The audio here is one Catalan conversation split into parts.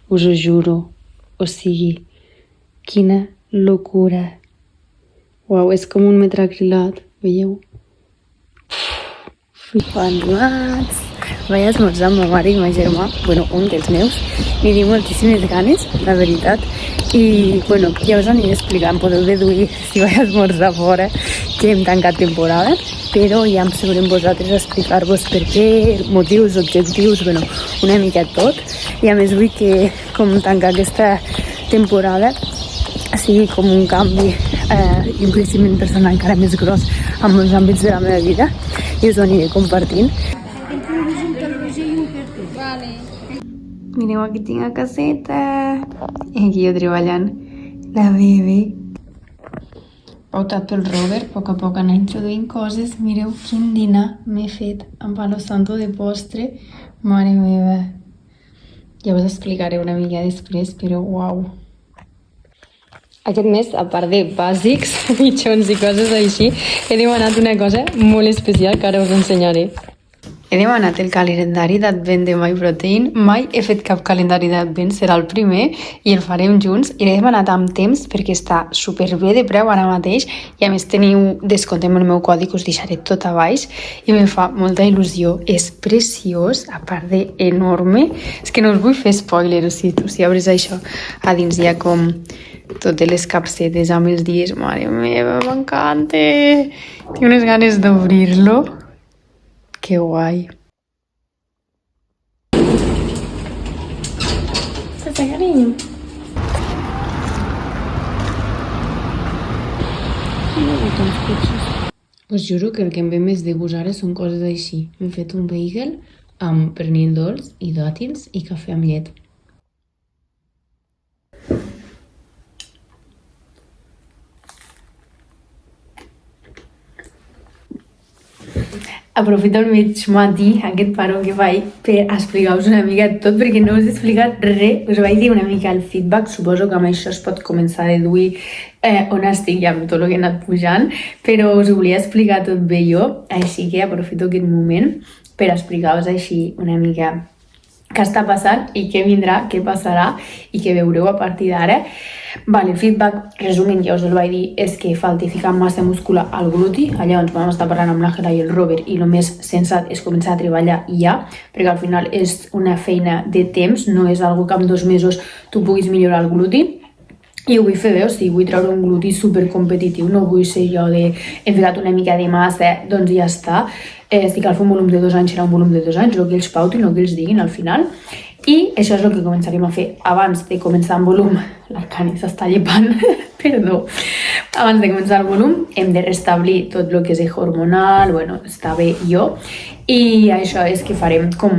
us ho juro. O sigui, quina locura. Uau, és com un metre acrilat, veieu? Flipant-mats! Vaig esmorzar amb ma mare i ma germà, bueno, un dels meus. N'hi tinc moltíssimes ganes, la veritat. I, bueno, ja us aniré explicant, podeu deduir si vaig esmorzar fora, que hem tancat temporada, però ja em sabrem vosaltres explicar-vos per què, motius, objectius, bueno, una mica tot. I a més vull que, com tancar aquesta temporada, sigui com un canvi i un creixement personal encara més gros en molts àmbits de la meva vida i us ho aniré compartint. Mireu, aquí tinc a caseta i aquí jo treballant la bebè. Pautat pel Robert, a poc anar introduint coses. Mireu quin dinar m'he fet amb palo santo de postre. Mare meva. Ja us explicaré una mica després, però uau. Aquest mes, a part de bàsics, mitjons i coses així, he demanat una cosa molt especial que ara us ensenyaré. He demanat el calendari d'advent de My Protein. Mai he fet cap calendari d'advent, serà el primer i el farem junts. I l'he demanat amb temps perquè està superbé de preu ara mateix i a més teniu descompte amb el meu codi que us deixaré tot a baix i me fa molta il·lusió. És preciós, a part d'enorme. És que no us vull fer spoiler, o sigui, si obres això a dins hi ha com totes les capsetes amb els dies. Mare meva, m'encanta! Tinc unes ganes d'obrir-lo. Que guai. Sense carinyo. Us juro que el que em ve més de gust ara són coses així. M'he fet un bagel amb pernil dolç i dàtils i cafè amb llet. Aprofito el mig matí, aquest paro que faig, per explicar-vos una mica tot, perquè no us he explicat res. Us vaig dir una mica el feedback, suposo que amb això es pot començar a deduir on estic i amb tot el que he anat pujant, però us ho volia explicar tot bé jo, així que aprofito aquest moment per explicar-vos així una mica què està passant i què vindrà, què passarà i què veureu a partir d'ara. Vale, el feedback, resumint, ja us el vaig dir, és que falta ficar massa muscular al gluti. Allà ens vam estar parlant amb l'Àngela i el Robert i el més sensat és començar a treballar ja, perquè al final és una feina de temps, no és algo que en 2 mesos tu puguis millorar el gluti. I ho vull fer bé, o sigui, vull treure un gluti supercompetitiu, no vull ser jo de he ficat una mica de massa, doncs ja està. Si cal fer un volum de 2 anys, serà un volum de 2 anys, el que ells pautin, el que ells diguin al final. I això és el que començarem a fer abans de començar amb volum. L'Arcani s'està llepant, perdó. Abans de començar el volum hem de restablir tot el que és hormonal, bueno, està bé jo. I això és que farem com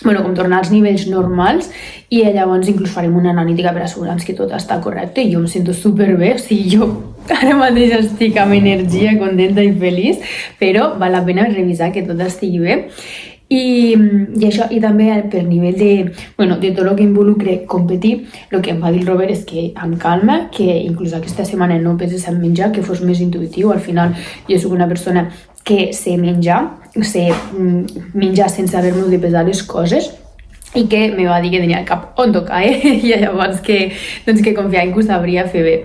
tornar als nivells normals i llavors inclús farem una analítica per assegurar-nos que tot està correcte i jo em sento superbé, o sigui, jo ara mateix estic amb energia, contenta i feliç, però val la pena revisar que tot estigui bé. I això, i també per nivell de tot el que involucre competir, el que em va dir el Robert és que amb calma, que inclús aquesta setmana no penses en menjar, que fos més intuïtiu. Al final jo soc una persona que sé menjar sense haver-me de pesar les coses i que me va dir que tenia el cap on tocar, i llavors que confiava en que ho sabria fer bé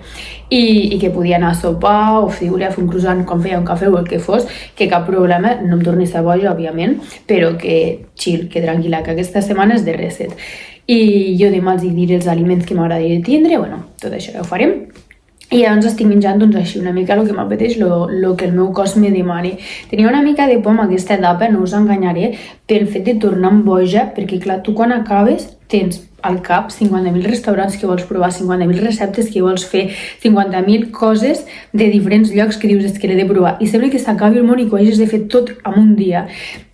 i que podia anar a sopar o si volia fer un croissant quan feia un cafè o el que fos, que cap problema, no em tornés a boja, òbviament, però que chill, que tranquil·la, que aquesta setmana és de reset. I jo demà els diré els aliments que m'agradaria tindre, bueno, tot això ja ho farem. I llavors estic menjant doncs així una mica el que m'apeteix, el que el meu cos me demani. Tenia una mica de por en aquesta etapa, no us enganyaré, pel fet de tornar amb boja, perquè clar, tu quan acabes tens al cap 50.000 restaurants que vols provar, 50.000 receptes que vols fer, 50.000 coses de diferents llocs que dius és que l'he de provar. I sembla que s'acabi el món i que ho hagis de fer tot en un dia.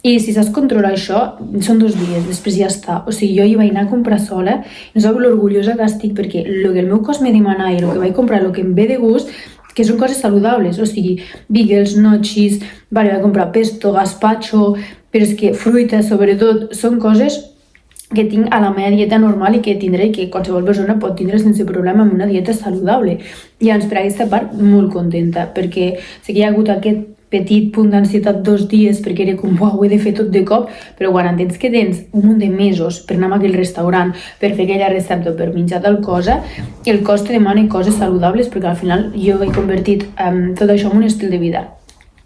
I si saps controlar això, són 2 dies, després ja està. O sigui, jo hi vaig anar a comprar sola, no sabeu l'orgullosa que estic, perquè el que el meu cos me demana i el que vaig comprar, el que em ve de gust, que són coses saludables, o sigui, bagels, nochis, vaig comprar pesto, gazpacho, però és que fruita, sobretot, són coses que tinc a la meva dieta normal i que tindré, que qualsevol persona pot tindre sense problema amb una dieta saludable. I llavors, per aquesta part, molt contenta, perquè sé que hi ha hagut aquest petit punt d'ansietat 2 dies perquè era com, uau, ho he de fer tot de cop, però quan entens que tens un munt de mesos per anar a aquell restaurant, per fer aquella recepta o per menjar tal cosa, el cos te demana coses saludables perquè al final jo he convertit tot això en un estil de vida,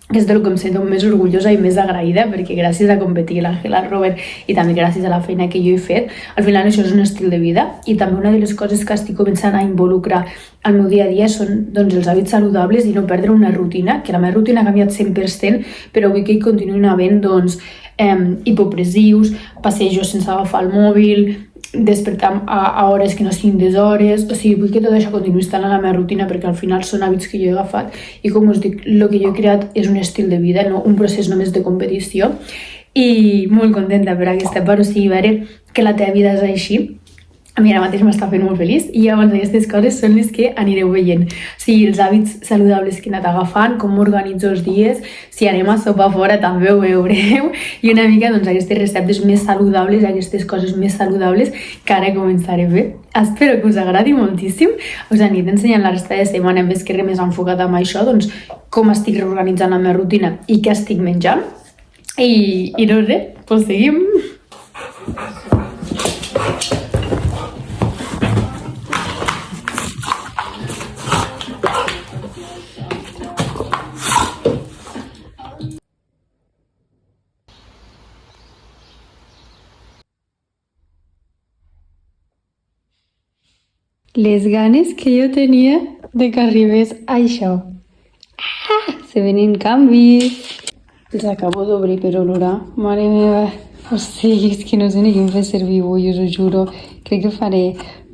que és del que em sento més orgullosa i més agraïda, perquè gràcies a competir l'Àngel, al Robert i també gràcies a la feina que jo he fet, al final això és un estil de vida. I també una de les coses que estic començant a involucrar al meu dia a dia són doncs, els hàbits saludables i no perdre una rutina, que la meva rutina ha canviat 100%, però vull que hi continuïn havent doncs, hipopressius, passejos sense agafar el mòbil, despertar a hores que no siguin deshores, o sigui, vull que tot això continuï estant a la meva rutina perquè al final són hàbits que jo he agafat i com us dic, el que jo he creat és un estil de vida, no un procés només de competició i molt contenta per aquesta part, o sigui, veure que la teva vida és així, a mi ara mateix m'està fent molt feliç i llavors aquestes coses són les que anireu veient. O sigui, els hàbits saludables que he anat agafant, com m'organitzo els dies, si anem a sopar fora també ho veureu i una mica doncs, aquestes receptes més saludables, aquestes coses més saludables que ara començaré a fer. Espero que us agradi moltíssim. Us aniré ensenyant la resta de setmana en vez que res més enfocat amb això, doncs com estic reorganitzant la meva rutina i què estic menjant. I no res, doncs seguim. Les ganes que jo tenia de que arribés a això. Se venen canvis. Els acabo d'obrir per olorar. Mare meva. O sigui, és que no sé ni què em fa servir avui, us ho juro. Crec que faré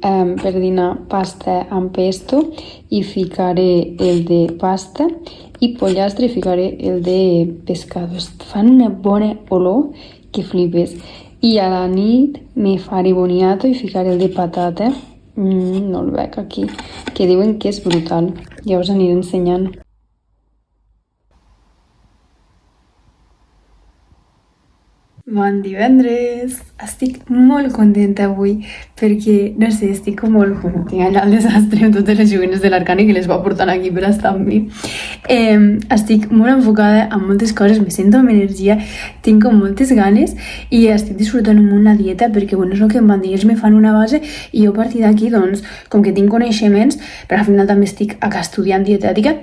per dinar pasta amb pesto i ficaré el de pasta i pollastre i ficaré el de pescado. Fan una bona olor que flipes. I a la nit me faré boniato i ficaré el de patata. No el veig aquí, que diuen que és brutal. Ja us aniré ensenyant. Bon divendres! Estic molt contenta avui perquè, no sé, estic com molt... Bueno, tinc allà el desastre amb totes les joguines de l'Arcani que les va portant aquí per estar amb mi. Estic molt enfocada en moltes coses, me sento amb energia, tinc com moltes ganes i estic disfrutant molt la dieta perquè, bueno, és el que em van dir, ells me fan una base i jo a partir d'aquí, doncs, com que tinc coneixements, però al final també estic acá estudiant dietètica,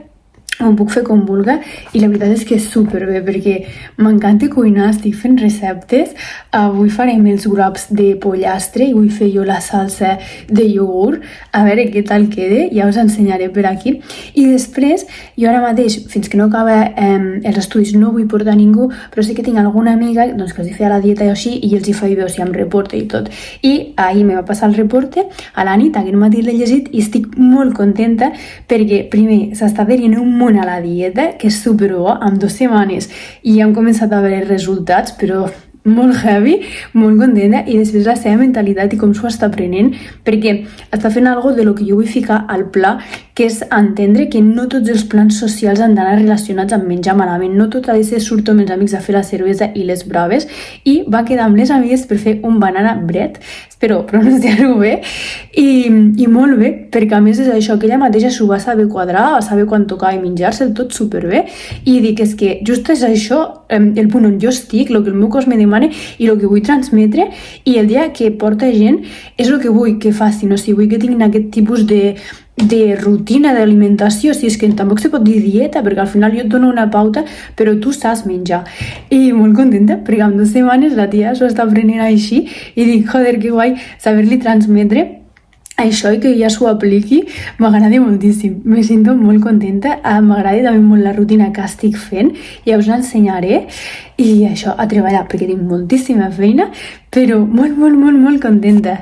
ho puc fer com vulga i la veritat és que és superbé perquè m'encanta cuinar, estic fent receptes. Avui farem els wraps de pollastre i vull fer jo la salsa de iogurt, a veure què tal quede, ja us ensenyaré per aquí. I després, jo ara mateix, fins que no acaba els estudis, no vull portar ningú, però sí que tinc alguna amiga doncs, que els hi feia la dieta i així i els hi feia veure si amb reporte i tot. I ahir me va passar el reporte, a la nit, aquest matí l'he llegit i estic molt contenta perquè, primer, s'està adherint un munt a la dieta, que és superbo, amb 2 setmanes i ja hem començat a veure resultats, però molt heavy, molt contenta, i després la seva mentalitat i com s'ho està aprenent, perquè està fent algo de lo que jo vull ficar al pla, que és entendre que no tots els plans socials han d'anar relacionats amb menjar malament, no tot ha de ser surto amb els amics a fer la cervesa i les braves, i va quedar amb les amigues per fer un banana bread, espero pronunciar-ho bé, i molt bé, perquè a més és això, que ella mateixa s'ho va saber quadrar, va saber quan tocava i menjar-se tot superbé, i dic, és que just és això, el punt on jo estic, el que el meu cos me demana i el que vull transmetre, i el dia que porta gent és el que vull que facin, o sigui, vull que tinguin aquest tipus de rutina d'alimentació, si és que tampoc se pot dir dieta, perquè al final jo et dono una pauta, però tu saps menjar. I molt contenta, perquè en 2 setmanes la tia s'ho està aprenent així, i dic, joder, que guai, saber-li transmetre això i que ja s'ho apliqui, m'agrada moltíssim, me sento molt contenta, m'agrada també molt la rutina que estic fent, ja us l'ensenyaré, i això, a treballar, perquè tinc moltíssima feina, però molt, molt, molt, molt contenta.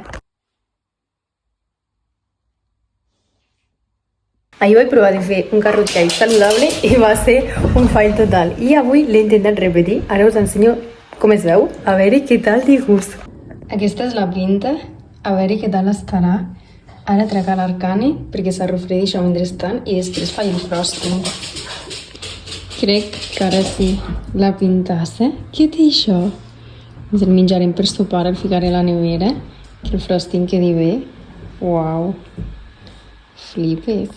Ahir vaig provar de fer un carrotxall saludable i va ser un fall total. I avui l'he intentat repetir. Ara us ensenyo com es veu. A veure què tal de gust. Aquesta és la pinta. A veure què tal estarà. Ara trac a l'Arcane perquè s'arrofredeix mentrestant i després faig el frosting. Crec que ara sí. La pintassa. Què té això? Ens el menjarem per sopar, el ficaré a la nevera. Que el frosting quedi bé. Uau. Flipes.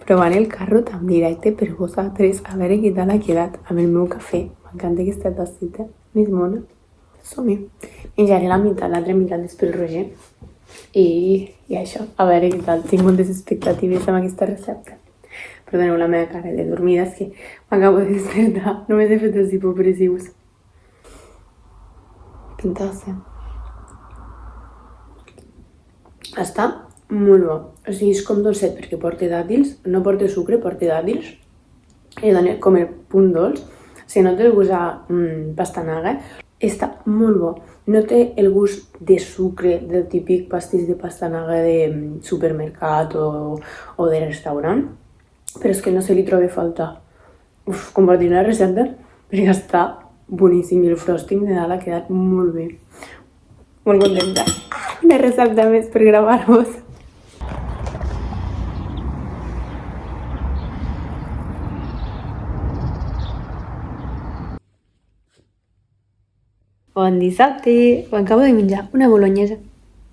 provant el carrot en directe per vosaltres, a veure què tal ha quedat amb el meu cafè. M'encanta aquesta tasseta, més mona. Som-hi. Menjaré la meitat, l'altra meitat després el Roger. I això, a veure què tal. Tinc moltes expectatives amb aquesta recepta. Perdoneu la meva cara de dormida, és que m'acabo de despertar. Només he fet els hipopressius. Quintassa. Està molt bo. O sigui, és com dolcet perquè porta dàtils, no porta sucre, porta dàtils. I dona com el punt dolç. Si no té el gust a pastanaga, està molt bo. No té el gust de sucre del típic pastís de pastanaga de supermercat o de restaurant, però és que no se li troba a faltar. Compartiré la recepta perquè està boníssim i el frosting de dalt ha quedat molt bé. Molt contenta. Una recepta més per gravar-vos. Bon dissabte! M'acabo de menjar una bolognesa.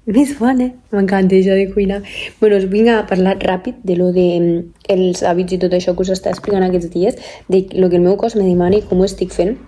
Més bona. M'encanta això de cuinar. Bueno, us vinc a parlar ràpid de lo de els hàbits i tot això que us està explicant aquests dies, de lo que el meu cos me demana i com ho estic fent,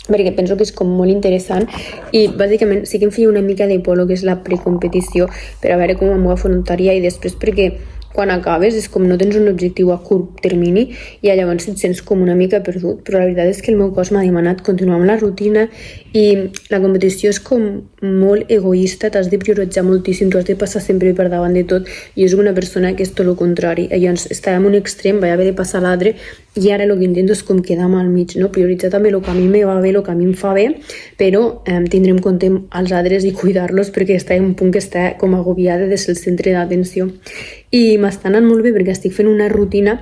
perquè penso que és com molt interessant i bàsicament sí que em feia una mica de por lo que és la precompetició per a veure com m'ho afrontaria i després perquè quan acabes és com no tens un objectiu a curt termini i llavors et sents com una mica perdut, però la veritat és que el meu cos m'ha demanat continuar amb la rutina i la competició és com molt egoista, t'has de prioritzar moltíssim, tu has de passar sempre per davant de tot i és una persona que és tot el contrari, llavors estava en un extrem, vaig haver de passar a l'altre i ara el que intento és com quedar-me al mig, no? Prioritzar també el que a mi me va bé, el que a mi em fa bé, però tindrem en compte els altres i cuidar-los perquè està en un punt que està com agobiada de ser el centre d'atenció. I m'està anant molt bé perquè estic fent una rutina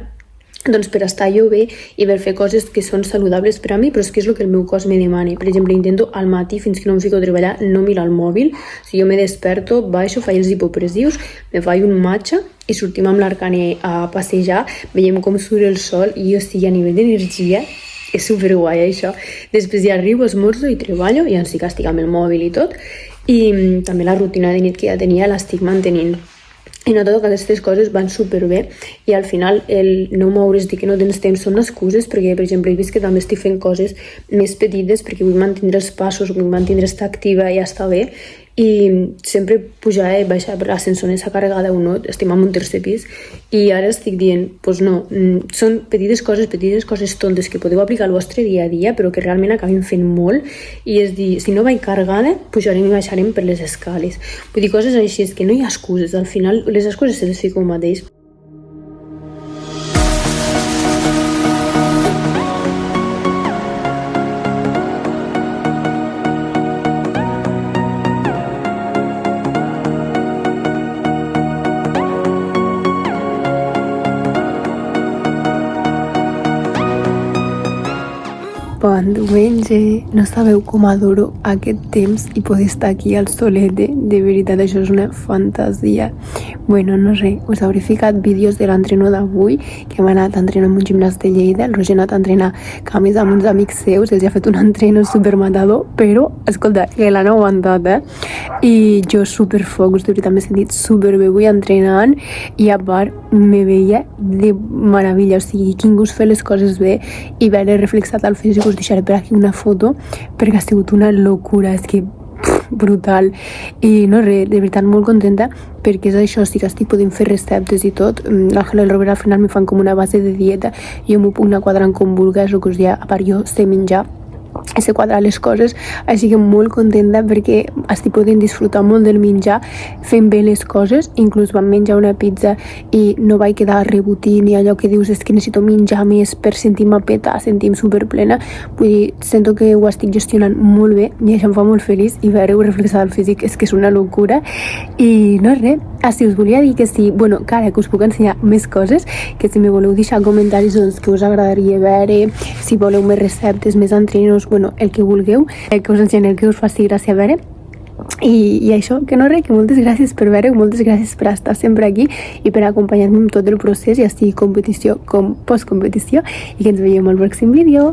doncs per estar jo bé i per fer coses que són saludables per a mi, però és que és el que el meu cos me demana. Per exemple, intento al matí, fins que no em fico a treballar, no mirar el mòbil. Si jo me desperto, baixo, faig els hipopressius, me faig un matcha i sortim amb l'Arcane a passejar, veiem com surt el sol i jo sí, a nivell d'energia, és superguai això. Després ja arribo, esmorzo i treballo, i sí que estic amb el mòbil i tot. I també la rutina de nit que ja tenia l'estic mantenint. I noto que aquestes coses van superbé i al final el no moure's, dir que no tens temps són excuses perquè, per exemple, he vist que també estic fent coses més petites perquè vull mantenir els passos, vull mantenir estar activa i ja està bé i sempre pujar i baixar per l'ascensor s'ha carregada o no, estem en un tercer pis i ara estic dient, doncs no, són petites coses tontes que podeu aplicar al vostre dia a dia però que realment acabem fent molt i és dir, si no vaig carregada, pujarem i baixarem per les escales. Vull dir, coses així, és que no hi ha excuses, al final les excuses se les fico mateix. Bon diumenge, no sabeu com adoro aquest temps i poder estar aquí al solete, de veritat això és una fantasia. Bueno, no sé, us hauré ficat vídeos de l'entreno d'avui, que hem anat a entrenar en un gimnàs de Lleida, el Roger ha anat a entrenar cames amb uns amics seus, els ha fet un entreno supermatador, però, escolta, que l'han aguantat, I jo superfocus, de veritat m'he sentit superbé avui entrenant i a part me veia de meravella, o sigui, quin gust fer les coses bé i veure reflexat al Facebook. Us deixaré per aquí una foto perquè ha sigut una locura, és que brutal i no res, de veritat molt contenta perquè és això, sí que estic podent fer receptes i tot, l'Àngel i el Robert al final me fan com una base de dieta i jo m'ho puc anar quadrant com vulguis, el que us deia, a part jo sé menjar i sé quadrar les coses, així que molt contenta perquè estic podent disfrutar molt del menjar fent bé les coses, inclús vam menjar una pizza i no vaig quedar rebotit ni allò que dius és que necessito menjar més per sentir-me petar, sentir-me superplena, vull dir, sento que ho estic gestionant molt bé i això em fa molt feliç i veure-ho reflexat al físic és que és una locura i no res, si us volia dir que sí, bueno, que ara que us puc ensenyar més coses, que si me voleu deixar comentaris doncs que us agradaria veure, si voleu més receptes, més entrenos, bueno, el que vulgueu, que us ensenyaré, que us faci gràcia veure. I això, que no res, que moltes gràcies per veure, moltes gràcies per estar sempre aquí i per acompanyar-me en tot el procés, ja sigui competició com postcompetició, i que ens veiem al pròxim vídeo.